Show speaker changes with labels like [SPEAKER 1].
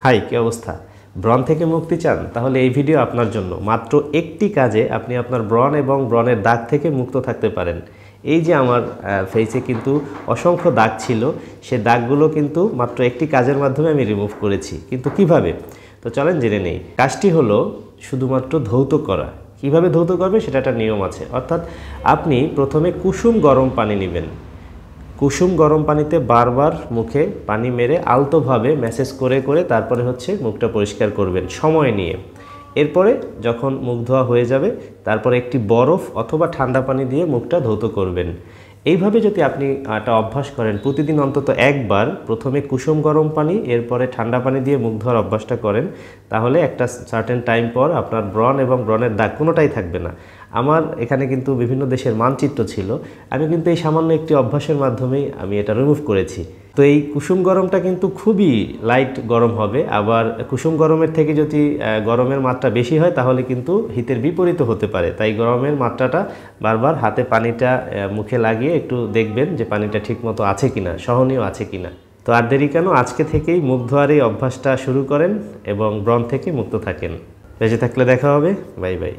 [SPEAKER 1] High, কি অবস্থা? ব্রণ থেকে মুক্তি চান? তাহলে এই ভিডিও আপনার জন্য। মাত্র একটি কাজে আপনি আপনার ব্রণ এবং ব্রণের দাগ থেকে মুক্ত থাকতে পারেন। এই যে আমার ফেসে কিন্তু অসংখ্য দাগ ছিল, সে দাগগুলো কিন্তু মাত্র একটি কাজের মাধ্যমে আমি রিমুভ করেছি। কিন্তু কিভাবে? তো চলেন জেনে নেই। কাজটি হলো শুধুমাত্র ধৌত করা। কিভাবে ধৌত করবে সেটা একটা নিয়ম আছে। অর্থাৎ আপনি প্রথমে কুসুম গরম পানি নেবেন। কুসুম গরম পানিতে বারবার মুখে পানি মেরে আলতোভাবে ম্যাসেজ করে করে তারপরে মুখটা পরিষ্কার করবেন সময় নিয়ে। এরপরে যখন মুখ ধোয়া হয়ে যাবে তারপরে একটি বরফ অথবা ঠান্ডা পানি দিয়ে মুখটা ধৌত করবেন। এইভাবে যদি আপনি একটা অভ্যাস করেন, প্রতিদিন অন্তত একবার প্রথমে কুসুম গরম পানি এরপরে ঠান্ডা পানি দিয়ে মুখ ধোয়ার অভ্যাসটা করেন, তাহলে একটা সার্টেন টাইম পর আপনার ব্রণ এবং ব্রণের দাগ কোনোটাই থাকবে না। আমার এখানে কিন্তু বিভিন্ন দেশের মানচিত্র ছিল, আমি কিন্তু এই সামান্য একটি অভ্যাসের মাধ্যমেই আমি এটা রিমুভ করেছি। তো এই কুসুম গরমটা কিন্তু খুবই লাইট গরম হবে, আবার কুসুম গরমের থেকে যদি গরমের মাত্রা বেশি হয় তাহলে কিন্তু হিতের বিপরীত হতে পারে। তাই গরমের মাত্রাটা বারবার হাতে পানিটা মুখে লাগিয়ে একটু দেখবেন যে পানিটা ঠিকমতো আছে কিনা, সহনীয় আছে কিনা। তো আর দেরি কেন, আজকে থেকেই মুখ ধোয়ার এই অভ্যাসটা শুরু করেন এবং ব্রণ থেকে মুক্ত থাকেন। বেঁচে থাকলে দেখা হবে। Bye bye.